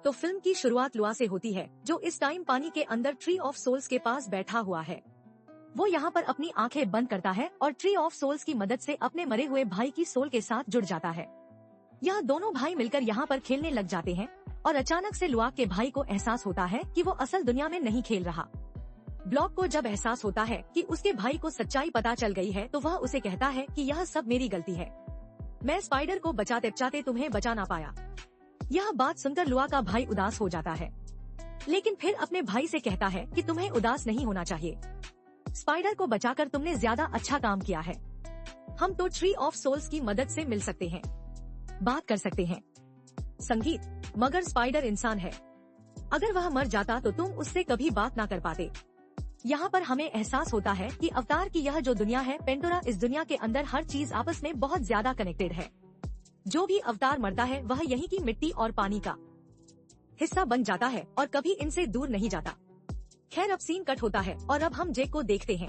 तो फिल्म की शुरुआत लुआ से होती है, जो इस टाइम पानी के अंदर ट्री ऑफ सोल्स के पास बैठा हुआ है। वो यहाँ पर अपनी आंखें बंद करता है और ट्री ऑफ सोल्स की मदद से अपने मरे हुए भाई की सोल के साथ जुड़ जाता है। यह दोनों भाई मिलकर यहाँ पर खेलने लग जाते हैं और अचानक से लुआ के भाई को एहसास होता है कि वो असल दुनिया में नहीं खेल रहा। ब्लॉक को जब एहसास होता है कि उसके भाई को सच्चाई पता चल गई है तो वह उसे कहता है कि यह सब मेरी गलती है, मैं स्पाइडर को बचाते बचाते तुम्हें बचा ना पाया। यह बात सुनकर लुआ का भाई उदास हो जाता है, लेकिन फिर अपने भाई से कहता है कि तुम्हें उदास नहीं होना चाहिए, स्पाइडर को बचाकर तुमने ज्यादा अच्छा काम किया है। हम तो ट्री ऑफ सोल्स की मदद से मिल सकते हैं, बात कर सकते हैं। संगीत, मगर स्पाइडर इंसान है, अगर वह मर जाता तो तुम उससे कभी बात ना कर पाते। यहाँ पर हमें एहसास होता है कि अवतार की यह जो दुनिया है पेंडोरा, इस दुनिया के अंदर हर चीज आपस में बहुत ज्यादा कनेक्टेड है। जो भी अवतार मरता है वह यहीं की मिट्टी और पानी का हिस्सा बन जाता है और कभी इनसे दूर नहीं जाता। खैर, अब सीन कट होता है और अब हम जेक को देखते हैं।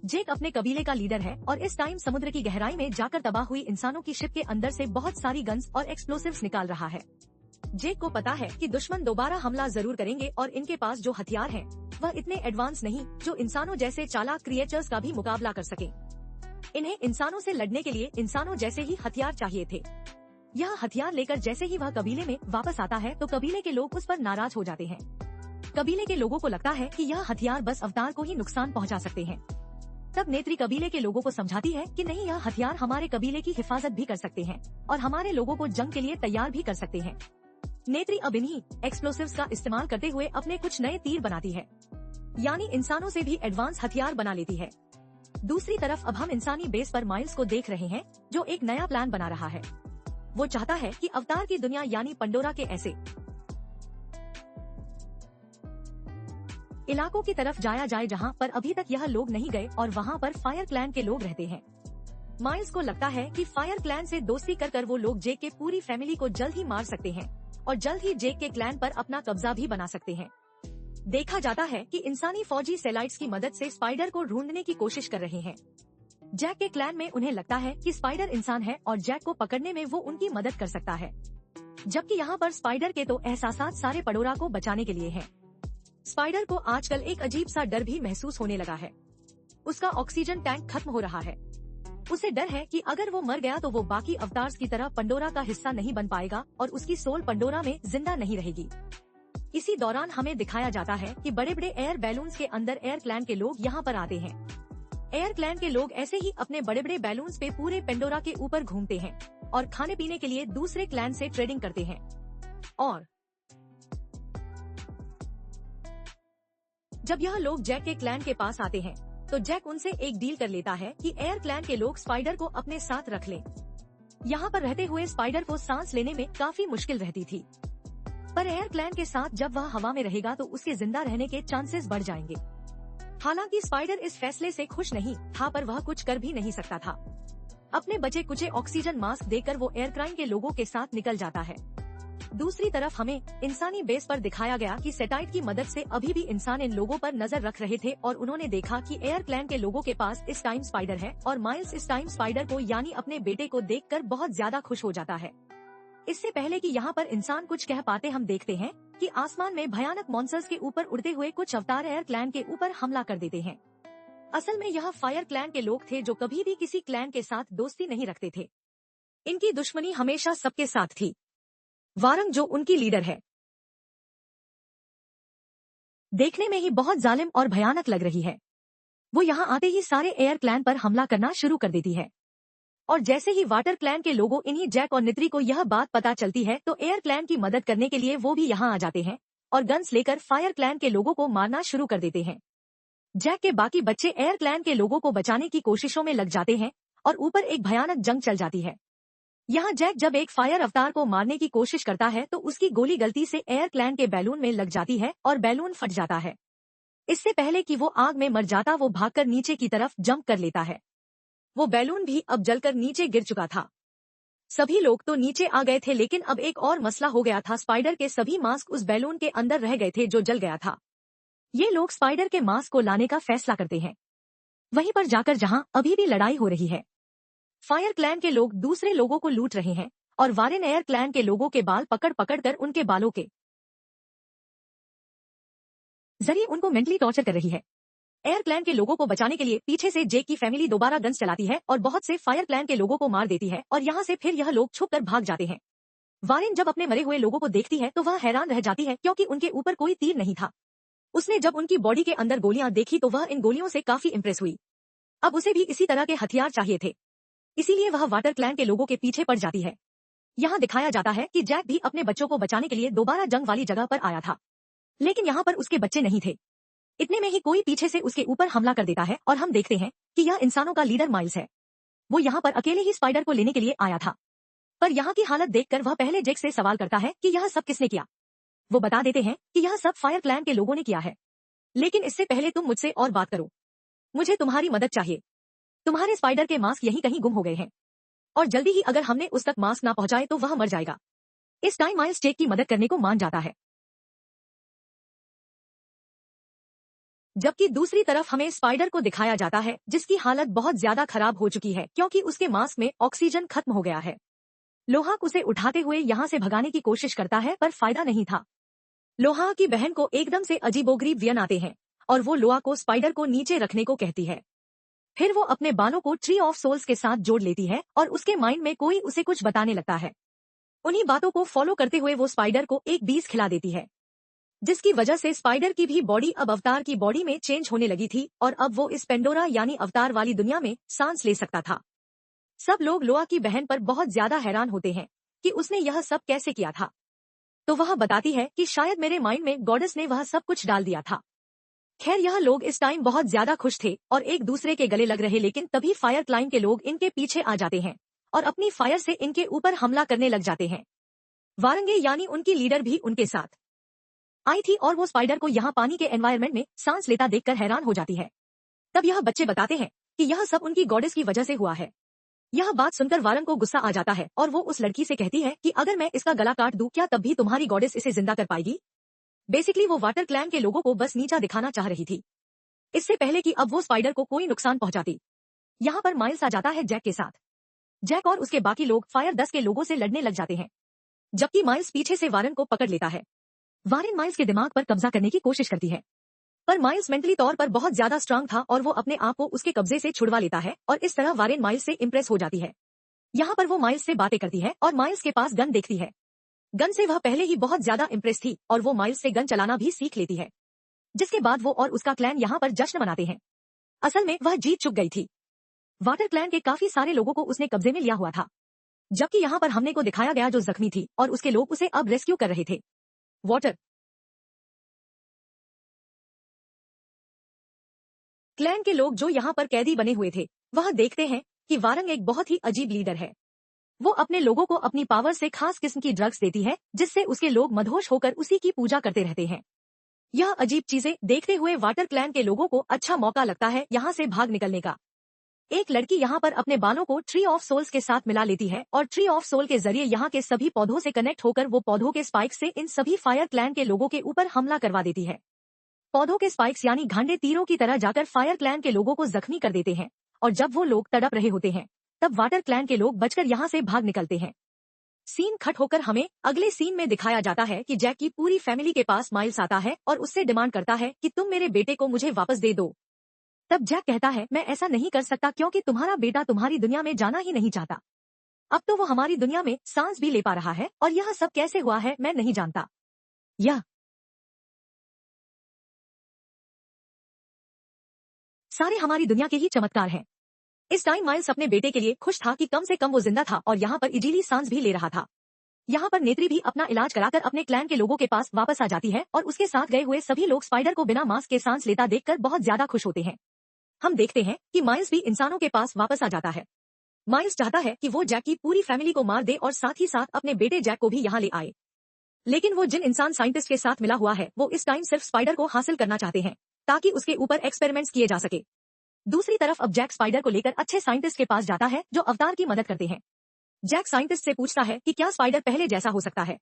जेक अपने कबीले का लीडर है और इस टाइम समुद्र की गहराई में जाकर तबाह हुई इंसानों की शिप के अंदर से बहुत सारी गन्स और एक्सप्लोसिव्स निकाल रहा है। जेक को पता है कि दुश्मन दोबारा हमला जरूर करेंगे और इनके पास जो हथियार हैं, वह इतने एडवांस नहीं जो इंसानों जैसे चालाक क्रिएचर्स का भी मुकाबला कर सके। इन्हें इंसानों से लड़ने के लिए इंसानों जैसे ही हथियार चाहिए थे। यह हथियार लेकर जैसे ही वह कबीले में वापस आता है तो कबीले के लोग उस पर नाराज हो जाते हैं। कबीले के लोगों को लगता है कि यह हथियार बस अवतार को ही नुकसान पहुंचा सकते हैं। तब नेत्री कबीले के लोगों को समझाती है कि नहीं, यह हथियार हमारे कबीले की हिफाजत भी कर सकते हैं और हमारे लोगों को जंग के लिए तैयार भी कर सकते हैं। नेत्री अब इन्हीं एक्सप्लोसिव्स का इस्तेमाल करते हुए अपने कुछ नए तीर बनाती है, यानी इंसानों से भी एडवांस हथियार बना लेती है। दूसरी तरफ अब हम इंसानी बेस पर माइल्स को देख रहे हैं, जो एक नया प्लान बना रहा है। वो चाहता है कि अवतार की दुनिया यानी पंडोरा के ऐसे इलाकों की तरफ जाया जाए जहां पर अभी तक यह लोग नहीं गए और वहां पर फायर क्लैन के लोग रहते हैं। माइल्स को लगता है कि फायर क्लैन से दोस्ती कर वो लोग जेक के पूरी फैमिली को जल्द ही मार सकते हैं और जल्द ही जेक के क्लैन पर अपना कब्जा भी बना सकते हैं। देखा जाता है कि इंसानी फौजी सेलाइट्स की मदद से स्पाइडर को ढूंढने की कोशिश कर रहे हैं। जैक के क्लैन में उन्हें लगता है कि स्पाइडर इंसान है और जैक को पकड़ने में वो उनकी मदद कर सकता है, जबकि यहाँ पर स्पाइडर के तो एहसासात सारे पंडोरा को बचाने के लिए हैं। स्पाइडर को आजकल एक अजीब सा डर भी महसूस होने लगा है। उसका ऑक्सीजन टैंक खत्म हो रहा है। उसे डर है कि अगर वो मर गया तो वो बाकी अवतार्स की तरह पंडोरा का हिस्सा नहीं बन पाएगा और उसकी सोल पंडोरा में जिंदा नहीं रहेगी। इसी दौरान हमें दिखाया जाता है कि बड़े बड़े एयर बैलून्स के अंदर एयर क्लैन के लोग यहाँ पर आते हैं। एयर क्लैन के लोग ऐसे ही अपने बड़े बड़े बैलून्स पे पूरे पेंडोरा के ऊपर घूमते हैं और खाने पीने के लिए दूसरे क्लैन से ट्रेडिंग करते हैं। और जब यह लोग जैक के क्लैन के पास आते हैं तो जैक उनसे एक डील कर लेता है कि एयर क्लैन के लोग स्पाइडर को अपने साथ रख लें। यहाँ पर रहते हुए स्पाइडर को सांस लेने में काफी मुश्किल रहती थी, पर एयर क्लैन के साथ जब वह हवा में रहेगा तो उसके जिंदा रहने के चांसेस बढ़ जाएंगे। हालांकि स्पाइडर इस फैसले से खुश नहीं था, पर वह कुछ कर भी नहीं सकता था। अपने बचे कुचे ऑक्सीजन मास्क देकर वो एयर क्राइम के लोगों के साथ निकल जाता है। दूसरी तरफ हमें इंसानी बेस पर दिखाया गया कि सेटाइट की मदद से अभी भी इंसान इन लोगों पर नजर रख रहे थे और उन्होंने देखा कि एयर क्लैन के लोगों के पास इस टाइम स्पाइडर है और माइल्स इस टाइम स्पाइडर को यानी अपने बेटे को देखकर बहुत ज्यादा खुश हो जाता है। इससे पहले कि यहाँ पर इंसान कुछ कह पाते, हम देखते हैं कि आसमान में भयानक मॉन्स्टर्स के ऊपर उड़ते हुए कुछ अवतार एयर क्लैन के ऊपर हमला कर देते हैं। असल में यह फायर क्लैन के लोग थे जो कभी भी किसी क्लैन के साथ दोस्ती नहीं रखते थे। इनकी दुश्मनी हमेशा सबके साथ थी। वारंग जो उनकी लीडर है, देखने में ही बहुत जालिम और भयानक लग रही है। वो यहाँ आते ही सारे एयर क्लैन पर हमला करना शुरू कर देती है और जैसे ही वाटर क्लैन के लोगों इन्हीं जैक और नित्री को यह बात पता चलती है तो एयर क्लैन की मदद करने के लिए वो भी यहाँ आ जाते हैं और गन्स लेकर फायर क्लैन के लोगों को मारना शुरू कर देते हैं। जैक के बाकी बच्चे एयर क्लैन के लोगों को बचाने की कोशिशों में लग जाते हैं और ऊपर एक भयानक जंग चल जाती है। यहाँ जैक जब एक फायर अवतार को मारने की कोशिश करता है तो उसकी गोली गलती से एयर क्लैन के बैलून में लग जाती है और बैलून फट जाता है। इससे पहले कि वो आग में मर जाता वो भागकर नीचे की तरफ जंप कर लेता है। वो बैलून भी अब जलकर नीचे गिर चुका था। सभी लोग तो नीचे आ गए थे, लेकिन अब एक और मसला हो गया था। स्पाइडर के सभी मास्क उस बैलून के अंदर रह गए थे जो जल गया था। ये लोग स्पाइडर के मास्क को लाने का फैसला करते हैं, वहीं पर जाकर जहां अभी भी लड़ाई हो रही है। फायर क्लैन के लोग दूसरे लोगों को लूट रहे हैं और वारेन एयर क्लैन के लोगों के बाल पकड़ पकड़ कर उनके बालों के जरिए उनको मेंटली टॉर्चर कर रही है। एयर क्लैन के लोगों को बचाने के लिए पीछे से जेक की फैमिली दोबारा गन्स चलाती है और बहुत से फायर क्लैन के लोगों को मार देती है और यहाँ से फिर यह लोग छुप कर भाग जाते हैं। वारेन जब अपने मरे हुए लोगों को देखती है तो वह हैरान रह जाती है क्योंकि उनके ऊपर कोई तीर नहीं था। उसने जब उनकी बॉडी के अंदर गोलियां देखी तो वह इन गोलियों से काफी इंप्रेस हुई। अब उसे भी इसी तरह के हथियार चाहिए थे, इसीलिए वह वाटर क्लैन के लोगों के पीछे पड़ जाती है। यहाँ दिखाया जाता है कि जैक भी अपने बच्चों को बचाने के लिए दोबारा जंग वाली जगह पर आया था, लेकिन यहाँ पर उसके बच्चे नहीं थे। इतने में ही कोई पीछे से उसके ऊपर हमला कर देता है और हम देखते हैं कि यह इंसानों का लीडर माइल्स है। वो यहाँ पर अकेले ही स्पाइडर को लेने के लिए आया था, पर यहाँ की हालत देखकर वह पहले जेक से सवाल करता है कि यह सब किसने किया। वो बता देते हैं कि यह सब फायर क्लैन के लोगों ने किया है, लेकिन इससे पहले तुम मुझसे और बात करो। मुझे तुम्हारी मदद चाहिए। तुम्हारे स्पाइडर के मास्क यहीं कहीं गुम हो गए हैं और जल्दी ही अगर हमने उस तक मास्क ना पहुंचाए तो वह मर जाएगा। इस टाइम माइल्स जेक की मदद करने को मान जाता है, जबकि दूसरी तरफ हमें स्पाइडर को दिखाया जाता है जिसकी हालत बहुत ज्यादा खराब हो चुकी है क्योंकि उसके मास्क में ऑक्सीजन खत्म हो गया है। लोहाक उसे उठाते हुए यहाँ से भगाने की कोशिश करता है पर फायदा नहीं था। लोहा की बहन को एकदम से अजीबोगरीब वियन आते हैं और वो लोहा को स्पाइडर को नीचे रखने को कहती है। फिर वो अपने बालों को ट्री ऑफ सोल्स के साथ जोड़ लेती है और उसके माइंड में कोई उसे कुछ बताने लगता है। उन्हीं बातों को फॉलो करते हुए वो स्पाइडर को एक बीज खिला देती है, जिसकी वजह से स्पाइडर की भी बॉडी अब अवतार की बॉडी में चेंज होने लगी थी और अब वो इस पेंडोरा यानी अवतार वाली दुनिया में सांस ले सकता था। सब लोग लोआ की बहन पर बहुत ज्यादा हैरान होते हैं कि उसने यह सब कैसे किया था, तो वह बताती है कि शायद मेरे माइंड में गॉडेस ने वह सब कुछ डाल दिया था। खैर यह लोग इस टाइम बहुत ज्यादा खुश थे और एक दूसरे के गले लग रहे, लेकिन तभी फायर क्लाइन के लोग इनके पीछे आ जाते हैं और अपनी फायर से इनके ऊपर हमला करने लग जाते हैं। वारंगे यानी उनकी लीडर भी उनके साथ आई थी और वो स्पाइडर को यहाँ पानी के एनवायरनमेंट में सांस लेता देखकर हैरान हो जाती है। तब यह बच्चे बताते हैं कि यह सब उनकी गॉडेस की वजह से हुआ है। यह बात सुनकर वारंग को गुस्सा आ जाता है और वो उस लड़की से कहती है कि अगर मैं इसका गला काट दूं क्या तब भी तुम्हारी गॉडेस इसे जिंदा कर पाएगी। बेसिकली वो वाटर क्लैन के लोगों को बस नीचा दिखाना चाह रही थी, इससे पहले कि अब वो स्पाइडर को कोई नुकसान पहुंचाती। यहाँ पर माइल्स आ जाता है जैक के साथ। जैक और उसके बाकी लोग फायर 10 के लोगों से लड़ने लग जाते हैं, जबकि माइल्स पीछे से वारन को पकड़ लेता है। वारन माइल्स के दिमाग पर कब्जा करने की कोशिश करती है, पर माइल्स मेंटली तौर पर बहुत ज्यादा स्ट्रांग था और वो अपने आप को उसके कब्जे से छुड़वा लेता है और इस तरह वारन माइल्स से इम्प्रेस हो जाती है। यहाँ पर वो माइल्स से बातें करती है और माइल्स के पास गन देखती है। गन से वह पहले ही बहुत ज्यादा इम्प्रेस थी और वो माइल्स से गन चलाना भी सीख लेती है, जिसके बाद वो और उसका क्लैन यहाँ पर जश्न मनाते हैं। असल में वह जीत चुक गई थी। वाटर क्लैन के काफी सारे लोगों को उसने कब्जे में लिया हुआ था, जबकि यहाँ पर हमने को दिखाया गया जो जख्मी थी और उसके लोग उसे अब रेस्क्यू कर रहे थे। वाटर क्लैन के लोग जो यहाँ पर कैदी बने हुए थे वह देखते हैं कि वारंग एक बहुत ही अजीब लीडर है। वो अपने लोगों को अपनी पावर से खास किस्म की ड्रग्स देती है जिससे उसके लोग मदहोश होकर उसी की पूजा करते रहते हैं। यह अजीब चीजें देखते हुए वाटर क्लैन के लोगों को अच्छा मौका लगता है यहाँ से भाग निकलने का। एक लड़की यहाँ पर अपने बालों को ट्री ऑफ सोल्स के साथ मिला लेती है और ट्री ऑफ सोल के जरिए यहाँ के सभी पौधों से कनेक्ट होकर वो पौधों के स्पाइक से इन सभी फायर क्लैन के लोगों के ऊपर हमला करवा देती है। पौधों के स्पाइक्स यानी घांडे तीरों की तरह जाकर फायर क्लैन के लोगों को जख्मी कर देते हैं और जब वो लोग तड़प रहे होते हैं तब वाटर क्लैन के लोग बचकर यहाँ से भाग निकलते हैं। सीन कट होकर हमें अगले सीन में दिखाया जाता है कि जैक की पूरी फैमिली के पास माइल्स आता है और उससे डिमांड करता है कि तुम मेरे बेटे को मुझे वापस दे दो। तब जैक कहता है मैं ऐसा नहीं कर सकता क्योंकि तुम्हारा बेटा तुम्हारी दुनिया में जाना ही नहीं चाहता। अब तो वो हमारी दुनिया में सांस भी ले पा रहा है और यह सब कैसे हुआ है मैं नहीं जानता। यह सारे हमारी दुनिया के ही चमत्कार हैं। इस टाइम माइल्स अपने बेटे के लिए खुश था कि कम से कम वो जिंदा था और यहाँ पर इजीली सांस भी ले रहा था। यहाँ पर नेत्री भी अपना इलाज कराकर अपने क्लैन के लोगों के पास वापस आ जाती है और उसके साथ गए हुए सभी लोग स्पाइडर को बिना मास्क के सांस लेता देखकर बहुत ज्यादा खुश होते हैं। हम देखते हैं कि माइल्स भी इंसानों के पास वापस आ जाता है। माइल्स चाहता है कि वो जैक की पूरी फैमिली को मार दे और साथ ही साथ अपने बेटे जैक को भी यहाँ ले आए, लेकिन वो जिन इंसान साइंटिस्ट के साथ मिला हुआ है वो इस टाइम सिर्फ स्पाइडर को हासिल करना चाहते हैं ताकि उसके ऊपर एक्सपेरिमेंट्स किए जा सके। दूसरी तरफ अब जैक स्पाइडर को लेकर अच्छे साइंटिस्ट के पास जाता है जो अवतार की मदद करते हैं। जैक साइंटिस्ट से पूछता है कि क्या स्पाइडर पहले जैसा हो सकता है।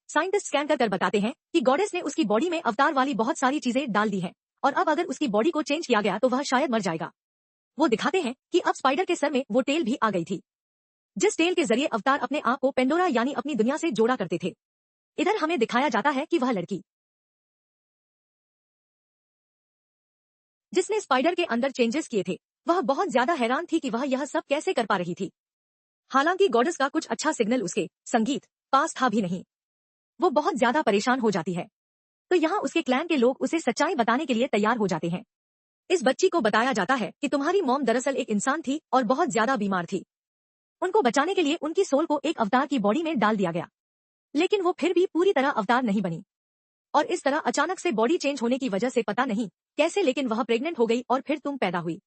साइंटिस्ट स्कैन कर बताते हैं कि गॉडेस ने उसकी बॉडी में अवतार वाली बहुत सारी चीजें डाल दी हैं और अब अगर उसकी बॉडी को चेंज किया गया तो वह शायद मर जाएगा। वो दिखाते हैं कि अब स्पाइडर के सर में वो टेल भी आ गई थी, जिस टेल के जरिए अवतार अपने आप को पेंडोरा यानी अपनी दुनिया से जोड़ा करते थे। इधर हमें दिखाया जाता है कि वह लड़की जिसने स्पाइडर के अंदर चेंजेस किए थे, वह बहुत ज्यादा हैरान थी कि वह यह सब कैसे कर पा रही थी। हालांकि गॉडेस का कुछ अच्छा सिग्नल उसके संगीत पास था भी नहीं। वो बहुत ज्यादा परेशान हो जाती है। तो यहाँ उसके क्लैन के लोग उसे सच्चाई बताने के लिए तैयार हो जाते हैं। इस बच्ची को बताया जाता है कि तुम्हारी मॉम दरअसल एक इंसान थी और बहुत ज्यादा बीमार थी। उनको बचाने के लिए उनकी सोल को एक अवतार की बॉडी में डाल दिया गया, लेकिन वो फिर भी पूरी तरह अवतार नहीं बनी। और इस तरह अचानक से बॉडी चेंज होने की वजह से पता नहीं कैसे, लेकिन वह प्रेग्नेंट हो गई और फिर तुम पैदा हुई।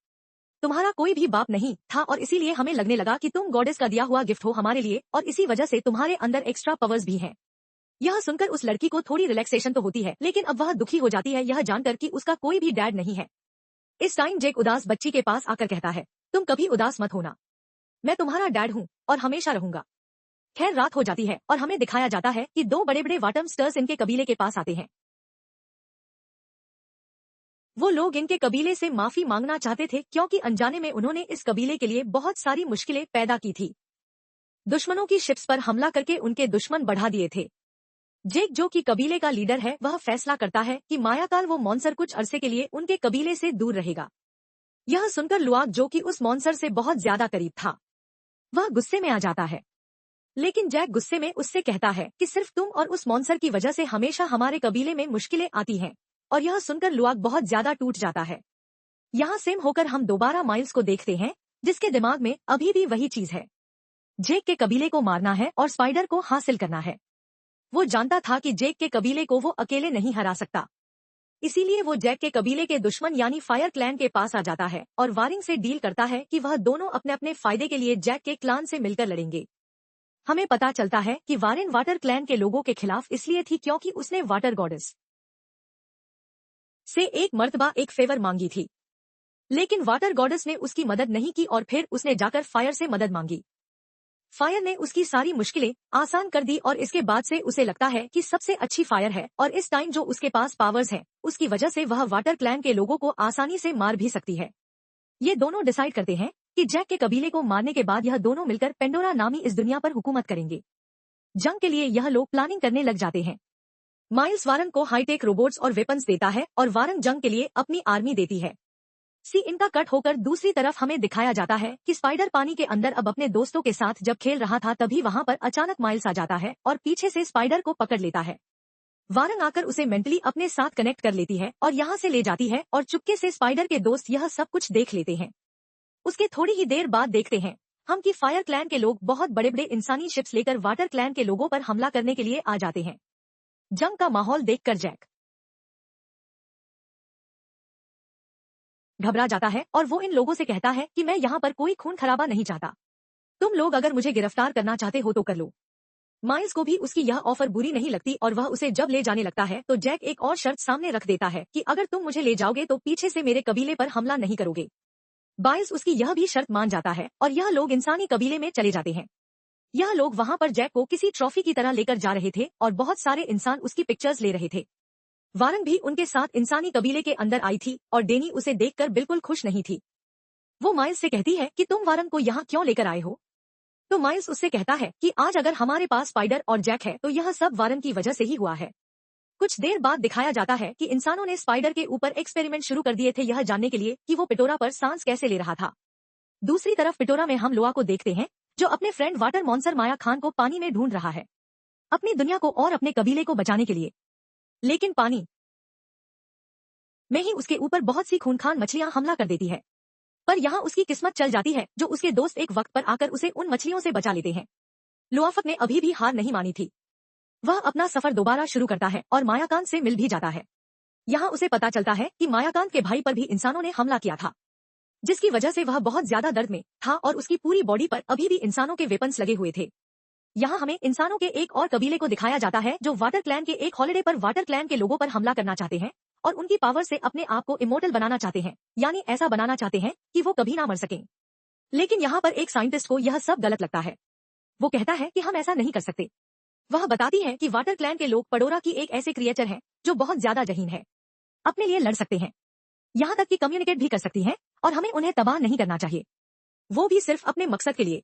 तुम्हारा कोई भी बाप नहीं था और इसीलिए हमें लगने लगा कि तुम गॉडेस का दिया हुआ गिफ्ट हो हमारे लिए, और इसी वजह से तुम्हारे अंदर एक्स्ट्रा पावर्स भी हैं। यह सुनकर उस लड़की को थोड़ी रिलैक्सेशन तो होती है, लेकिन अब वह दुखी हो जाती है यह जानकर कि उसका कोई भी डैड नहीं है। इस टाइम जैक उदास बच्ची के पास आकर कहता है, तुम कभी उदास मत होना, मैं तुम्हारा डैड हूँ और हमेशा रहूंगा। खैर रात हो जाती है और हमें दिखाया जाता है कि दो बड़े बड़े वाटमस्टर्स इनके कबीले के पास आते हैं। वो लोग इनके कबीले से माफी मांगना चाहते थे क्योंकि अनजाने में उन्होंने इस कबीले के लिए बहुत सारी मुश्किलें पैदा की थी। दुश्मनों की शिप्स पर हमला करके उनके दुश्मन बढ़ा दिए थे। जेक जो कि कबीले का लीडर है, वह फैसला करता है कि मायाकाल वो मॉन्सर कुछ अरसे के लिए उनके कबीले से दूर रहेगा। यह सुनकर लुआक जो कि उस मॉन्सर से बहुत ज्यादा करीब था, वह गुस्से में आ जाता है। लेकिन जैक गुस्से में उससे कहता है कि सिर्फ तुम और उस मॉन्सर की वजह से हमेशा हमारे कबीले में मुश्किलें आती हैं। और यह सुनकर लुआक बहुत ज्यादा टूट जाता है। यहाँ सेम होकर हम दोबारा माइल्स को देखते हैं, जिसके दिमाग में अभी भी वही चीज है, जेक के कबीले को मारना है और स्पाइडर को हासिल करना है। वो जानता था कि जेक के कबीले को वो अकेले नहीं हरा सकता, इसीलिए वो जैक के कबीले के दुश्मन यानी फायर क्लैन के पास आ जाता है और वारिंग से डील करता है कि वह दोनों अपने अपने फायदे के लिए जैक के क्लान से मिलकर लड़ेंगे। हमें पता चलता है कि वारेन वाटर क्लैन के लोगों के खिलाफ इसलिए थी क्योंकि उसने वाटर गॉडेस से एक मर्तबा एक फेवर मांगी थी, लेकिन वाटर गॉडेस ने उसकी मदद नहीं की और फिर उसने जाकर फायर से मदद मांगी। फायर ने उसकी सारी मुश्किलें आसान कर दी और इसके बाद से उसे लगता है कि सबसे अच्छी फायर है और इस टाइम जो उसके पास पावर्स है उसकी वजह से वह वाटर क्लैन के लोगों को आसानी से मार भी सकती है। ये दोनों डिसाइड करते हैं कि जैक के कबीले को मारने के बाद यह दोनों मिलकर पेंडोरा नामी इस दुनिया पर हुकूमत करेंगे। जंग के लिए यह लोग प्लानिंग करने लग जाते हैं। माइल्स वारन को हाईटेक रोबोट्स और वेपन्स देता है और वारन जंग के लिए अपनी आर्मी देती है। इनका कट होकर दूसरी तरफ हमें दिखाया जाता है कि स्पाइडर पानी के अंदर अब अपने दोस्तों के साथ जब खेल रहा था, तभी वहां पर अचानक माइल्स आ जाता है और पीछे से स्पाइडर को पकड़ लेता है। वारन आकर उसे मेंटली अपने साथ कनेक्ट कर लेती है और यहाँ से ले जाती है और चुपके से स्पाइडर के दोस्त यह सब कुछ देख लेते हैं। उसके थोड़ी ही देर बाद देखते हैं हम कि फायर क्लैन के लोग बहुत बड़े बड़े इंसानी शिप्स लेकर वाटर क्लैन के लोगों पर हमला करने के लिए आ जाते हैं। जंग का माहौल देखकर जैक घबरा जाता है और वो इन लोगों से कहता है कि मैं यहाँ पर कोई खून खराबा नहीं चाहता, तुम लोग अगर मुझे गिरफ्तार करना चाहते हो तो कर लो। माइल्स को भी उसकी यह ऑफर बुरी नहीं लगती और वह उसे जब ले जाने लगता है तो जैक एक और शर्त सामने रख देता है कि अगर तुम मुझे ले जाओगे तो पीछे से मेरे कबीले पर हमला नहीं करोगे। माइल्स उसकी यह भी शर्त मान जाता है और यह लोग इंसानी कबीले में चले जाते हैं। यह लोग वहां पर जैक को किसी ट्रॉफी की तरह लेकर जा रहे थे और बहुत सारे इंसान उसकी पिक्चर्स ले रहे थे। वारन भी उनके साथ इंसानी कबीले के अंदर आई थी और डेनी उसे देखकर बिल्कुल खुश नहीं थी। वो माइल्स से कहती है कि तुम वारन को यहाँ क्यों लेकर आए हो? तो माइल्स उससे कहता है कि आज अगर हमारे पास स्पाइडर और जैक है तो यह सब वारन की वजह से ही हुआ है। कुछ देर बाद दिखाया जाता है कि इंसानों ने स्पाइडर के ऊपर एक्सपेरिमेंट शुरू कर दिए थे, यह जानने के लिए कि वो पिटोरा पर सांस कैसे ले रहा था। दूसरी तरफ पिटोरा में हम लोआ को देखते हैं जो अपने फ्रेंड वाटर मॉन्सर माया खान को पानी में ढूंढ रहा है, अपनी दुनिया को और अपने कबीले को बचाने के लिए। लेकिन पानी में ही उसके ऊपर बहुत सी खूंखार मछलियां हमला कर देती है, पर यहाँ उसकी किस्मत चल जाती है जो उसके दोस्त एक वक्त पर आकर उसे उन मछलियों से बचा लेते हैं। लुआफक ने अभी भी हार नहीं मानी थी। वह अपना सफर दोबारा शुरू करता है और मायाकांत से मिल भी जाता है। यहाँ उसे पता चलता है कि मायाकांत के भाई पर भी इंसानों ने हमला किया था, जिसकी वजह से वह बहुत ज्यादा दर्द में था और उसकी पूरी बॉडी पर अभी भी इंसानों के वेपन्स लगे हुए थे। यहाँ हमें इंसानों के एक और कबीले को दिखाया जाता है जो वाटर क्लैन के एक हॉलिडे पर वाटर क्लैन के लोगों पर हमला करना चाहते हैं और उनकी पावर से अपने आप को इमोर्टल बनाना चाहते हैं, यानी ऐसा बनाना चाहते हैं कि वो कभी ना मर सकें। लेकिन यहाँ पर एक साइंटिस्ट को यह सब गलत लगता है। वो कहता है कि हम ऐसा नहीं कर सकते। वह बताती है कि वाटर क्लैन के लोग पडोरा की एक ऐसे क्रिएचर हैं जो बहुत ज्यादा जहीन है, अपने लिए लड़ सकते हैं, यहाँ तक कि कम्युनिकेट भी कर सकती हैं और हमें उन्हें तबाह नहीं करना चाहिए, वो भी सिर्फ अपने मकसद के लिए।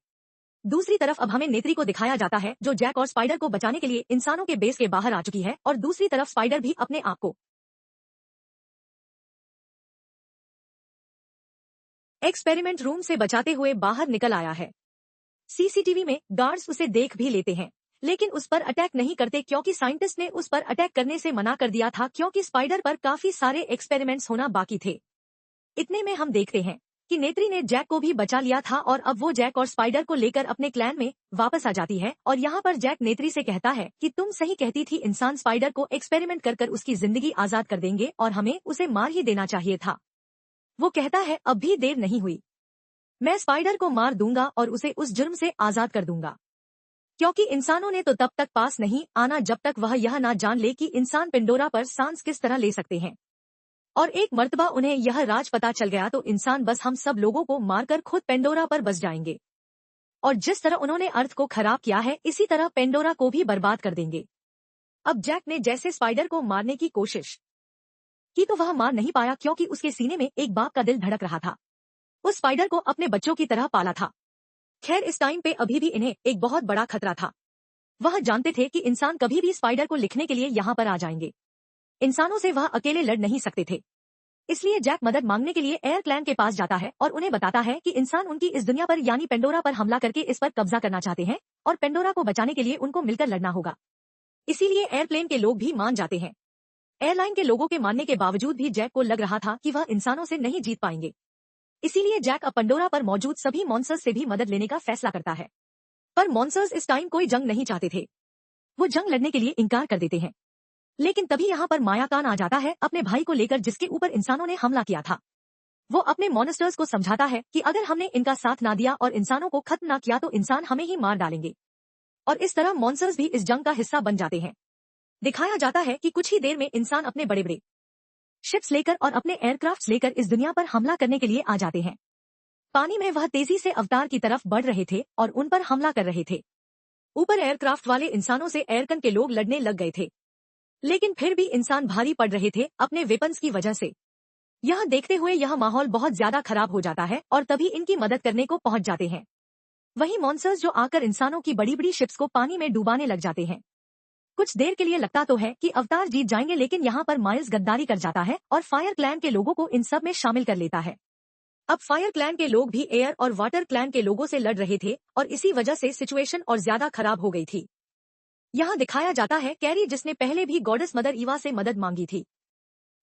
दूसरी तरफ अब हमें नेत्री को दिखाया जाता है जो जैक और स्पाइडर को बचाने के लिए इंसानों के बेस के बाहर आ चुकी है और दूसरी तरफ स्पाइडर भी अपने आप को एक्सपेरिमेंट रूम से बचाते हुए बाहर निकल आया है। सीसीटीवी में गार्ड्स उसे देख भी लेते हैं, लेकिन उस पर अटैक नहीं करते क्योंकि साइंटिस्ट ने उस पर अटैक करने से मना कर दिया था क्योंकि स्पाइडर पर काफी सारे एक्सपेरिमेंट्स होना बाकी थे। इतने में हम देखते हैं कि नेत्री ने जैक को भी बचा लिया था और अब वो जैक और स्पाइडर को लेकर अपने क्लैन में वापस आ जाती है और यहाँ पर जैक नेत्री से कहता है कि तुम सही कहती थी, इंसान स्पाइडर को एक्सपेरिमेंट कर उसकी जिंदगी आजाद कर देंगे और हमें उसे मार ही देना चाहिए था। वो कहता है अब भी देर नहीं हुई, मैं स्पाइडर को मार दूंगा और उसे उस जुर्म से आजाद कर दूंगा, क्योंकि इंसानों ने तो तब तक पास नहीं आना जब तक वह यह ना जान ले कि इंसान पेंडोरा पर सांस किस तरह ले सकते हैं। और एक मर्तबा उन्हें यह राज पता चल गया तो इंसान बस हम सब लोगों को मारकर खुद पेंडोरा पर बस जाएंगे और जिस तरह उन्होंने अर्थ को खराब किया है इसी तरह पेंडोरा को भी बर्बाद कर देंगे। अब जैक ने जैसे स्पाइडर को मारने की कोशिश की तो वह मार नहीं पाया क्योंकि उसके सीने में एक बाप का दिल धड़क रहा था। उस स्पाइडर को अपने बच्चों की तरह पाला था। खैर इस टाइम पे अभी भी इन्हें एक बहुत बड़ा खतरा था। वह जानते थे कि इंसान कभी भी स्पाइडर को लिखने के लिए यहाँ पर आ जाएंगे। इंसानों से वह अकेले लड़ नहीं सकते थे, इसलिए जैक मदद मांगने के लिए एयर क्लैन के पास जाता है और उन्हें बताता है कि इंसान उनकी इस दुनिया पर यानी पेंडोरा पर हमला करके इस पर कब्जा करना चाहते हैं और पेंडोरा को बचाने के लिए उनको मिलकर लड़ना होगा। इसीलिए एयरप्लेन के लोग भी मान जाते हैं। एयरलाइन के लोगों के मानने के बावजूद भी जैक को लग रहा था कि वह इंसानों से नहीं जीत पाएंगे, इसीलिए जैक अब पेंडोरा पर मौजूद सभी मॉन्स्टर्स से भी मदद लेने का फैसला करता है। पर मॉन्स्टर्स इस टाइम कोई जंग नहीं चाहते थे, वो जंग लड़ने के लिए इनकार कर देते हैं। लेकिन तभी यहाँ पर मायाकान आ जाता है अपने भाई को लेकर जिसके ऊपर इंसानों ने हमला किया था। वो अपने मॉन्स्टर्स को समझाता है कि अगर हमने इनका साथ ना दिया और इंसानों को खत्म ना किया तो इंसान हमें ही मार डालेंगे और इस तरह मॉन्स्टर्स भी इस जंग का हिस्सा बन जाते हैं। दिखाया जाता है कि कुछ ही देर में इंसान अपने बड़े बड़े शिप्स लेकर और अपने एयरक्राफ्ट लेकर इस दुनिया पर हमला करने के लिए आ जाते हैं। पानी में वह तेजी से अवतार की तरफ बढ़ रहे थे और उन पर हमला कर रहे थे। ऊपर एयरक्राफ्ट वाले इंसानों से एयरगन के लोग लड़ने लग गए थे, लेकिन फिर भी इंसान भारी पड़ रहे थे अपने वेपन्स की वजह से। यह देखते हुए यह माहौल बहुत ज्यादा खराब हो जाता है और तभी इनकी मदद करने को पहुंच जाते हैं वही मॉन्स्टर्स जो आकर इंसानों की बड़ी बड़ी शिप्स को पानी में डुबाने लग जाते हैं। कुछ देर के लिए लगता तो है कि अवतार जीत जाएंगे, लेकिन यहाँ पर माइल्स गद्दारी कर जाता है और फायर क्लैन के लोगों को इन सब में शामिल कर लेता है। अब फायर क्लैन के लोग भी एयर और वाटर क्लैन के लोगों से लड़ रहे थे और इसी वजह से सिचुएशन और ज्यादा खराब हो गई थी। यहाँ दिखाया जाता है कैरी, जिसने पहले भी गॉडेस मदर ईवा से मदद मांगी थी,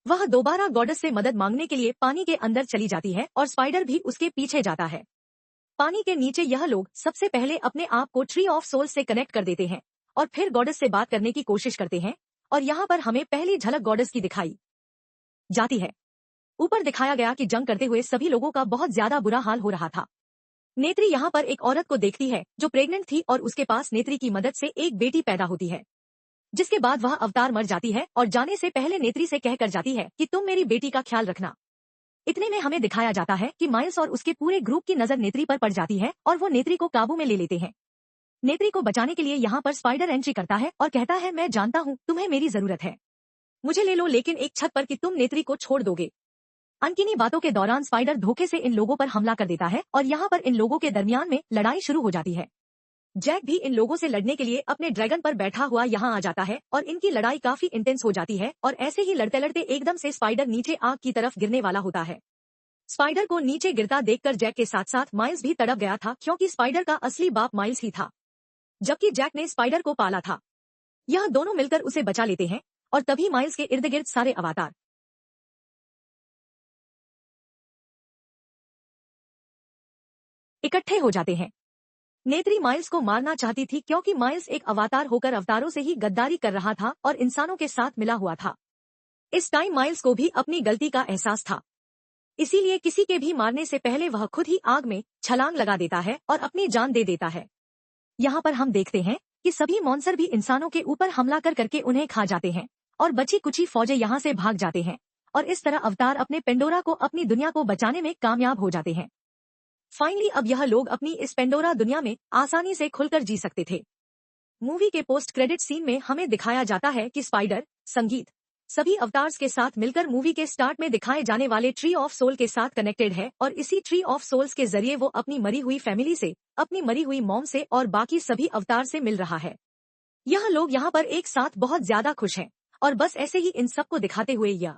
वह दोबारा गॉडेस से मदद मांगने के लिए पानी के अंदर चली जाती है और स्पाइडर भी उसके पीछे जाता है। पानी के नीचे यह लोग सबसे पहले अपने आप को ट्री ऑफ सोल्स से कनेक्ट कर देते हैं और फिर गॉडेस से बात करने की कोशिश करते हैं और यहाँ पर हमें पहली झलक गॉडेस की दिखाई जाती है। ऊपर दिखाया गया कि जंग करते हुए सभी लोगों का बहुत ज्यादा बुरा हाल हो रहा था। नेत्री यहाँ पर एक औरत को देखती है जो प्रेग्नेंट थी और उसके पास नेत्री की मदद से एक बेटी पैदा होती है, जिसके बाद वह अवतार मर जाती है और जाने से पहले नेत्री से कहकर जाती है कि तुम मेरी बेटी का ख्याल रखना। इतने में हमें दिखाया जाता है कि माइल्स और उसके पूरे ग्रुप की नजर नेत्री पर पड़ जाती है और वो नेत्री को काबू में ले लेते हैं। नेत्री को बचाने के लिए यहाँ पर स्पाइडर एंट्री करता है और कहता है, मैं जानता हूँ तुम्हें मेरी जरूरत है, मुझे ले लो, लेकिन एक छत पर कि तुम नेत्री को छोड़ दोगे। अनकिनी बातों के दौरान स्पाइडर धोखे से इन लोगों पर हमला कर देता है और यहाँ पर इन लोगों के दरमियान में लड़ाई शुरू हो जाती है। जैक भी इन लोगों से लड़ने के लिए अपने ड्रैगन पर बैठा हुआ यहाँ आ जाता है और इनकी लड़ाई काफी इंटेंस हो जाती है और ऐसे ही लड़ते लड़ते एकदम से स्पाइडर नीचे आग की तरफ गिरने वाला होता है। स्पाइडर को नीचे गिरता देखकर जैक के साथ साथ माइल्स भी तड़प गया था क्योंकि स्पाइडर का असली बाप माइल्स ही था, जबकि जैक ने स्पाइडर को पाला था। यह दोनों मिलकर उसे बचा लेते हैं और तभी माइल्स के इर्द गिर्द सारे अवतार इकट्ठे हो जाते हैं। नेत्री माइल्स को मारना चाहती थी क्योंकि माइल्स एक अवतार होकर अवतारों से ही गद्दारी कर रहा था और इंसानों के साथ मिला हुआ था। इस टाइम माइल्स को भी अपनी गलती का एहसास था, इसीलिए किसी के भी मारने से पहले वह खुद ही आग में छलांग लगा देता है और अपनी जान दे देता है। यहाँ पर हम देखते हैं कि सभी मॉन्स्टर भी इंसानों के ऊपर हमला करके उन्हें खा जाते हैं और बची कुची फौजें यहाँ से भाग जाते हैं और इस तरह अवतार अपने पेंडोरा को, अपनी दुनिया को बचाने में कामयाब हो जाते हैं। फाइनली अब यह लोग अपनी इस पेंडोरा दुनिया में आसानी से खुलकर जी सकते थे। मूवी के पोस्ट क्रेडिट सीन में हमें दिखाया जाता है कि स्पाइडर, संगीत, सभी अवतार्स के साथ मिलकर मूवी के स्टार्ट में दिखाए जाने वाले ट्री ऑफ सोल के साथ कनेक्टेड है और इसी ट्री ऑफ सोल्स के जरिए वो अपनी मरी हुई फैमिली से, अपनी मरी हुई मॉम से और बाकी सभी अवतार से मिल रहा है। यह लोग यहाँ पर एक साथ बहुत ज्यादा खुश हैं और बस ऐसे ही इन सबको दिखाते हुए यह